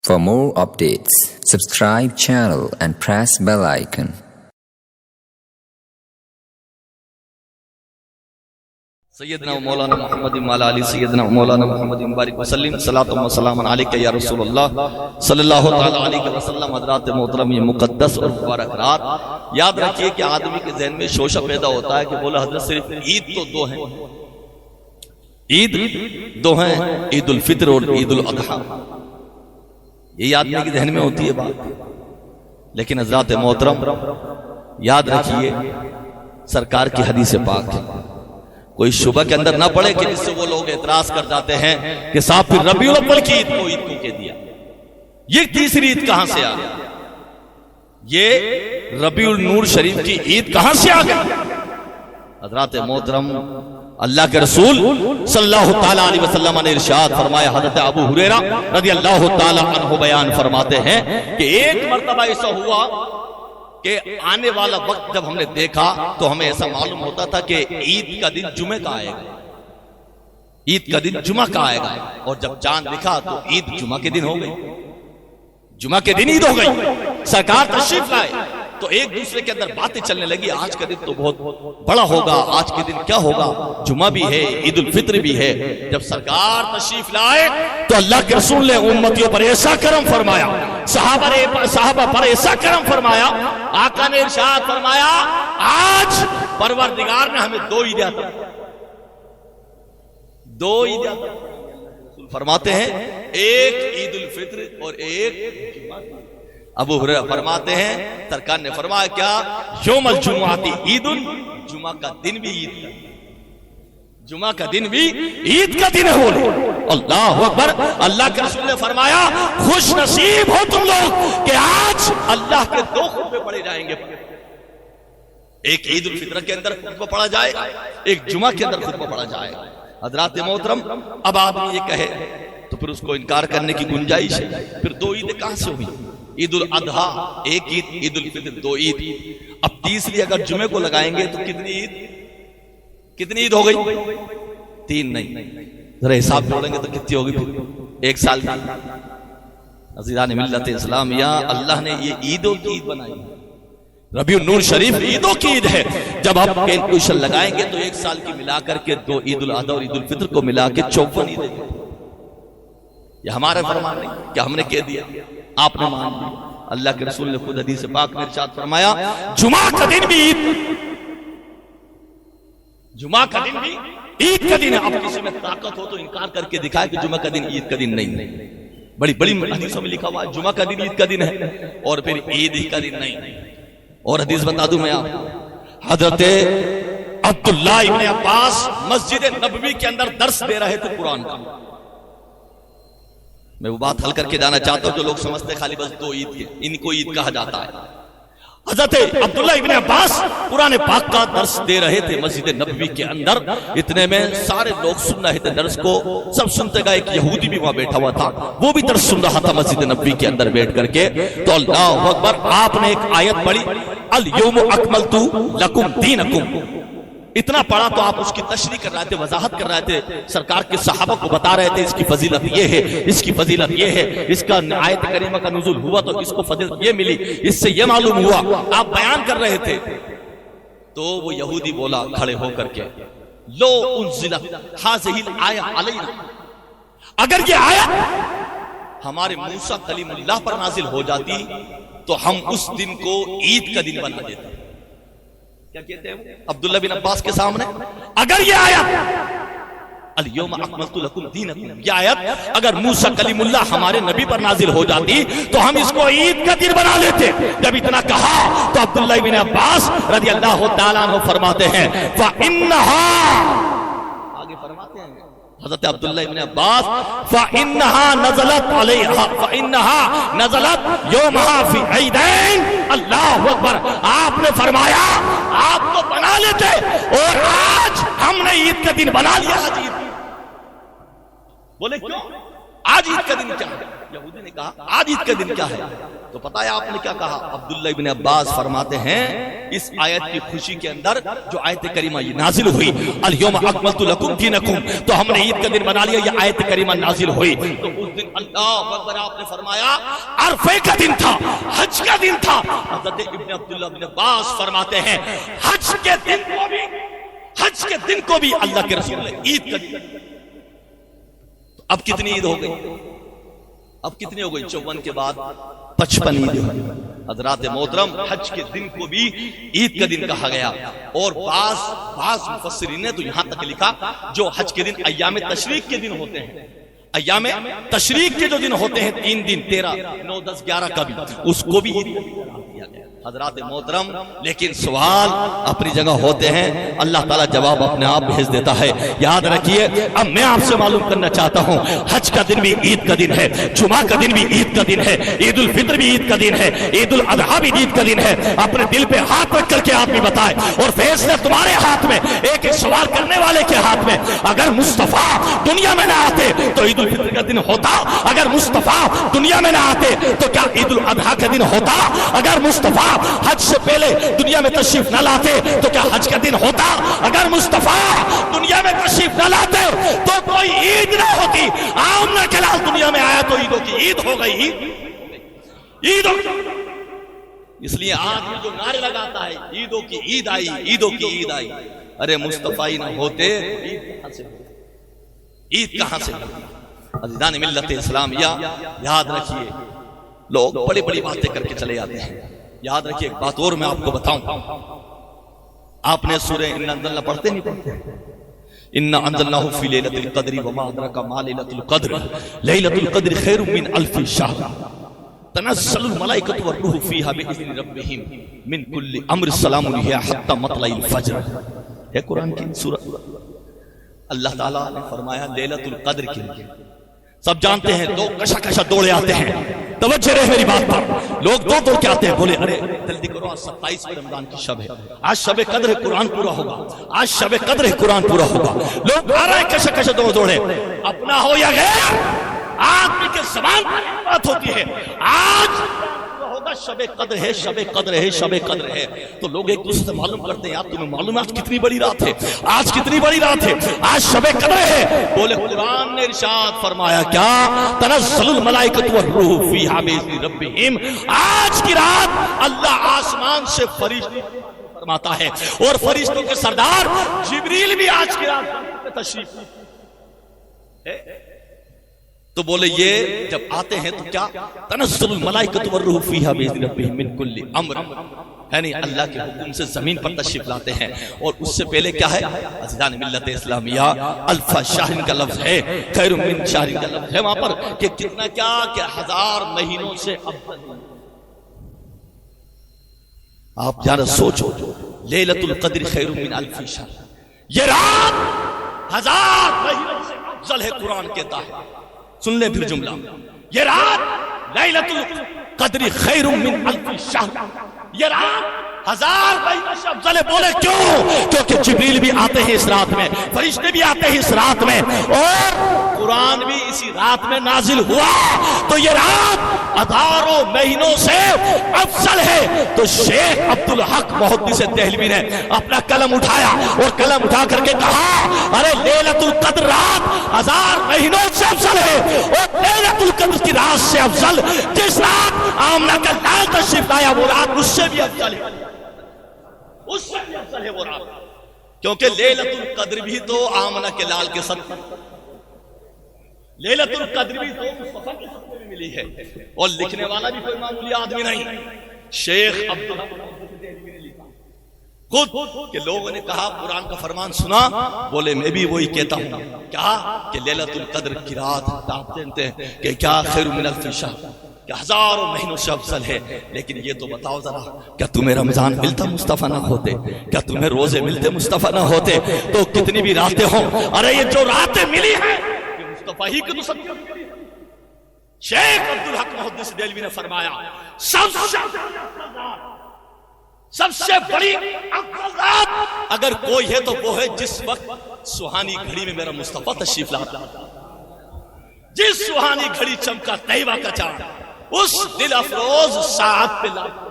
For more updates, subscribe channel and press bell icon. سیدنا مولانا محمد مولا علی سیدنا مولانا محمد مبارک وسلم صلاۃ و سلام علیک یا رسول اللہ صلی اللہ تعالی علیہ وسلم۔ حضرات محترم، یہ مقدس اور مبارک رات، یاد رکھیے کہ آدمی کے ذہن میں شوشہ پیدا ہوتا ہے کہ بولا حضرت صرف عید تو دو ہیں، عید دو ہیں، عید الفطر اور عید الاضحیٰ، یہ آدمی کے ذہن میں ہوتی ہے بات۔ لیکن حضرات محترم یاد رکھیے سرکار کی حدیث پاک ہے، کوئی شبہ کے اندر نہ پڑے کہ جس سے وہ لوگ اعتراض کر جاتے ہیں کہ صاحب پھر ربیع الاول کی عید کو عید کیوں کہہ دیا، یہ تیسری عید کہاں سے آ گئی، یہ ربیع النور شریف کی عید کہاں سے آ گئی۔ حضرات محترم، اللہ کے رسول صلی اللہ تعالیٰ علیہ وسلم نے ارشاد فرمایا، حضرت ابو ہریرہ رضی اللہ تعالیٰ عنہ بیان فرماتے ہیں کہ ایک مرتبہ ایسا ہوا کہ آنے والا وقت جب ہم نے دیکھا تو ہمیں ایسا معلوم ہوتا تھا کہ عید کا دن جمعہ کا آئے گا، عید کا دن جمعہ کا آئے گا، اور جب چاند دکھا تو عید جمعہ کے دن ہو گئی، جمعہ کے دن عید ہو گئی۔ سرکار تشریف لائے تو ایک دوسرے کے اندر باتیں چلنے لگی، آج کا دن تو بہت بڑا ہوگا، آج کے دن کیا ہوگا، جمعہ بھی ہے، عید الفطر بھی ہے۔ جب سرکار تشریف لائے تو اللہ کے رسول نے امتیوں پر ایسا کرم فرمایا، صحابہ پر ایسا کرم فرمایا، آقا نے ارشاد فرمایا آج پروردگار نے ہمیں دو عیدیں عطا کی، دو عیدیں عطا کی۔ فرماتے ہیں ایک عید الفطر اور ایک جمعہ۔ ابو ہریرہ فرماتے ہیں سرکار نے فرمایا کیا، یوم الجمعہ عید، جمعہ کا دن بھی عید کا، جمعہ کا دن بھی عید کا دن ہو لے۔ اللہ اکبر۔ اللہ کے رسول نے فرمایا خوش نصیب ہو تم لوگ کہ آج اللہ کے دو خطبے پڑھے جائیں گے، ایک عید الفطر کے اندر خطبہ پڑھا جائے گا، ایک جمعہ کے اندر خطبہ پڑھا جائے گا۔ حضرات محترم، اب آپ یہ کہے تو پھر اس کو انکار کرنے کی گنجائش ہے، پھر دو عیدیں کہاں سے ہوئی، عید الاضحیٰ ایک عید، عید الفطر دو عید، اب تیسری اگر جمعے کو لگائیں گے تو کتنی عید ہو گئی، تین نہیں، ذرا حساب جوڑیں گے تو کتنی ہوگی پھر ایک سال کی۔ عزیزان ملت اسلامیہ، اللہ نے یہ عیدوں کی عید بنائی، ربیع النور شریف عیدوں کی عید ہے۔ جب آپ کیلکولیشن لگائیں گے تو ایک سال کی ملا کر کے دو عید الاضحیٰ اور عید الفطر کو ملا کے 54 عیدیں، یہ ہمارے فرمان نہیں کہ ہم نے کہہ دیا، آپ نے مان لیا۔ اللہ کے رسول نے خود حدیث پاک میں ارشاد فرمایا جمعہ کا دن بھی عید، جمعہ کا دن بھی عید کا دن ہے۔ اب کسی میں طاقت ہو تو انکار کر کے دکھائے کہ جمعہ کا دن عید کا دن نہیں، بڑی بڑی حدیثوں میں لکھا ہوا ہے جمعہ کا دن عید کا دن ہے اور پھر عید ہی کا دن نہیں۔ اور حدیث بتا دوں میں آپ، حضرت عبداللہ ابن عباس مسجد نبوی کے اندر درس دے رہے تھے قرآن کا۔ میں وہ بات حل کر کے جانا چاہتا ہوں جو لوگ سمجھتے خالی بس دو عید کے، ان کو عید کہا جاتا ہے۔ حضرت عبداللہ ابن عباس قرآن پاک کا درس دے رہے تھے مسجد نبوی کے اندر، اتنے میں سارے لوگ سن رہے تھے درس کو، سب سنتے گئے، ایک یہودی بھی وہاں بیٹھا ہوا تھا، وہ بھی درس سن رہا تھا مسجد نبوی کے اندر بیٹھ کر کے۔ تو اللہ اکبر، آپ نے ایک آیت پڑھی الیوم اکملت لکم دینکم، اتنا پڑھا تو آپ اس کی تشریح کر رہے تھے، وضاحت کر رہے تھے، سرکار کے صحابہ کو بتا رہے تھے اس کی فضیلت یہ ہے، اس کی فضیلت یہ ہے، اس کا آیت کریمہ کا نزول ہوا تو اس کو فضیلت یہ ملی، اس سے یہ معلوم ہوا، آپ بیان کر رہے تھے۔ تو وہ یہودی بولا کھڑے ہو کر کے، لو انزلت ھذہ الآیہ علینا، اگر یہ آیت ہمارے موسیٰ کلیم اللہ پر نازل ہو جاتی تو ہم اس دن کو عید کا دن بنا دیتے۔ کیا کہتے ہیں عبداللہ بن عباس کے سامنے، اگر یہ آیت الیوم اکملت لکم دینکم، یہ آیت اگر موسیٰ کلیم اللہ ہمارے نبی پر نازل ہو جاتی تو ہم اس کو عید کا دن بنا لیتے۔ جب اتنا کہا تو عبداللہ بن عباس رضی اللہ تعالیٰ عنہ فرماتے ہیں فَإِنَّهَا، آگے فرماتے ہیں حضرت عبداللہ ابن عباس فَإِنَّهَا نَزَلَتْ عَلَيْهَا فَإِنَّهَا نَزَلَتْ يَوْمَهَا فِي عِيدَيْنِ۔ اللہ اکبر، آپ نے فرمایا آپ تو بنا لیتے اور آج ہم نے عید کا دن بنا لیا۔ آج عید، بولے کیوں آج عید کا دن کیا ہے؟ یہودی نے کہا آج عید کا دن کیا ہے؟ تو پتہ ہے آپ نے کیا کہا؟ عبداللہ ابن عباس فرماتے ہیں اس آیت کی خوشی کے اندر جو آیت کریمہ یہ نازل ہوئی الیوم اکملت لکم دینکم، تو ہم نے عید کا دن بنا لیا، یہ آیت کریمہ نازل ہوئی تو اس دن اللہ اکبر آپ نے فرمایا عرفے کا دن تھا، حج کا دن تھا۔ حضرت ابن عبداللہ ابن عباس فرماتے ہیں حج کے دن کو بھی اللہ کے رسول نے عید کا دن۔ اب کتنی عید ہو گئی؟ اب کتنی ہو گئی؟ 54 کے بعد 55 عید ہوئی۔ حضرات محترم حج کے دن کو بھی عید کا دن کہا گیا، اور بعض مفسرین نے تو یہاں تک لکھا جو حج کے دن ایام تشریق کے دن ہوتے ہیں، ایام تشریق کے جو دن ہوتے ہیں 3 دن 13 9 10 11 کا بھی، اس کو بھی عید کا دن قرار دیا گیا۔ حضرات محترم لیکن سوال اپنی جگہ ہوتے ہیں، اللہ تعالیٰ جواب اپنے آپ بھیج دیتا ہے۔ یاد رکھیے اب میں آپ سے معلوم کرنا چاہتا ہوں حج کا دن بھی عید کا دن ہے، جمعہ کا دن بھی عید کا دن ہے، عید الفطر بھی عید کا دن ہے، عید الاضحیٰ بھی عید کا دن ہے۔ اپنے دل پہ ہاتھ رکھ کر کے آدمی بتائے، اور فیصلہ تمہارے ہاتھ میں، ایک سوال کرنے والے کے ہاتھ میں۔ اگر مصطفیٰ دنیا میں نہ آتے تو عید الفطر کا دن ہوتا؟ اگر مصطفیٰ دنیا میں نہ آتے تو کیا عید الاضحیٰ کا دن ہوتا؟ اگر مصطفیٰ حج سے پہلے دنیا میں تشریف نہ لاتے تو کیا حج کا دن ہوتا؟ اگر مصطفیٰ دنیا میں تشریف نہ لاتے تو کوئی عید نہ ہوتی۔ آمنہ کے لال دنیا میں آیا تو عیدوں کی عید ہو گئی، عید ہو گئی۔ اس لیے آج جو نعرے لگاتا ہے عیدوں کی عید آئی، عیدوں کی عید آئی، ارے مصطفیٰ ہی نہ ہوتے عید کہاں سے ہوتی؟ عید کہاں سے ہوتی؟ عزیزان ملت اسلامیہ یاد رکھیے، لوگ بڑی بڑی باتیں کر کے چلے جاتے ہیں۔ یاد رکھیے ایک بات اور میں آپ کو بتاؤں، آپ نے سورہ اِنَّا أَنزَلْنَا پڑھتے نہیں پڑھتے؟ اِنَّا أَنزَلْنَاهُ فِي لَيْلَةِ الْقَدْرِ وَمَا أَدْرَاكَ مَا لَيْلَةُ الْقَدْرِ لَيْلَةُ الْقَدْرِ خَيْرٌ مِّنْ أَلْفِ شَهْرٍ تَنَزَّلُ الْمَلَائِكَةُ وَالرُّوحُ فِيهَا بِإِذْنِ رَبِّهِمْ مِنْ كُلِّ أَمْرٍ سَلَامٌ هِيَ حَتَّى مَطْلَعِ الْفَجْرِ۔ ہے قرآن کی سورہ۔ اللہ تعالیٰ نے فرمایا لیلۃ القدر کے لیے سب جانتے ہیں، لوگ کشا کشا دوڑے آتے ہیں، توجہ رہے میری بات پر، لوگ دوڑ کے آتے ہیں، بولے ارے جلدی کرو آج 27 رمضان کی شب ہے، آج شب قدر ہے قرآن پورا ہوگا، آج شب قدر ہے قرآن پورا ہوگا۔ لوگ آ رہے ہیں کشا کشا دوڑے، اپنا ہو یا غیر آدمی کے زبان پر بات ہوتی ہے آج ہوگا شب قدر ہے، شب قدر ہے، شب قدر ہے، تو لوگ ایک دوسرے سے معلوم کرتے ہیں یار تمہیں معلوم ہے آج کتنی بڑی رات ہے، آج کتنی بڑی رات ہے، آج شب قدر ہے۔ بولے قرآن نے ارشاد فرمایا کیا؟ تنزل الملائکۃ والروح فیہا بإذن ربہم، آج کی رات اللہ آسمان سے فرشتے فرماتا ہے، اور فرشتوں کے سردار جبریل بھی آج کی رات تشریف ہے۔ تو بولے یہ جب آتے ہیں تو کیا؟ تنزل الملائکۃ والروح فیہا بإذن ربہم من کل امر، یعنی اللہ کے حکم سے زمین پر تشریف لاتے ہیں، اور اس سے پہلے کیا ہے عزیزان ملت اسلامیہ؟ الف شہر کا لفظ ہے، خیر من شہر کا لفظ ہے وہاں پر، کہ کتنا کیا کہ 1000 مہینوں سے افضل۔ آپ ذرا سوچو، لیلۃ القدر خیر من الف شہر، یہ رات 1000 مہینوں سے افضل ہے قرآن کہتا ہے۔ سن لیں پھر جملہ، یہ رات لیلۃ القدر خیر من الف شہر، یہ رات 1000 مہینوں سے افضل ہے۔ بولے کیوں؟ کیونکہ جبریل بھی آتے ہیں اس رات میں، فرشتے بھی آتے ہیں اس رات میں، اور قرآن بھی اسی رات میں نازل ہوا، تو یہ رات 1000 مہینوں سے افضل ہے۔ تو شیخ عبدالحق محدث دہلوی نے اپنا قلم اٹھایا اور قلم اٹھا کر کے کہا ارے لیلۃ القدر رات 1000 مہینوں سے افضل ہے، اور لیلۃ القدر کی رات سے افضل جس رات آمنہ کا لال تشریف لایا وہ رات اس سے بھی افضل ہے، اس سے بھی افضل ہے وہ رات، کیونکہ لیلۃ القدر بھی تو آمنہ کے لال کے ساتھ، لیلۃ القدر بھی تو مصطفیٰ کے ساتھ میں ملی ہے، اور لکھنے والا بھی کوئی معمولی آدمی نہیں، شیخ عبدالحق نے لکھا خود کہ لوگوں نے کہا قرآن کا فرمان سنا، بولے میں بھی وہی کہتا ہوں کیا کہ لیلۃ القدر کی رات آپ جانتے ہیں کہ کیا خیر من الف شہر، کہ 1000 مہینوں سے افضل ہے۔ لیکن یہ تو بتاؤ ذرا، کیا تمہیں رمضان ملتا مصطفیٰ نہ ہوتے؟ کیا تمہیں روزے ملتے مصطفیٰ نہ ہوتے؟ تو کتنی بھی راتیں ہوں، ارے یہ جو راتیں ملی ہیں یہ مصطفیٰ ہی کے تو سب۔ شیخ عبدالحق محدث دہلوی نے فرمایا سب سے بڑی افضل رات اگر کوئی ہے تو وہ ہے جس وقت سہانی گھڑی میں میرا مصطفیٰ تشریف لاتا، جس سہانی گھڑی چمکا طیبہ کا چاند، اس دل افروز ساعت پہ لاپتا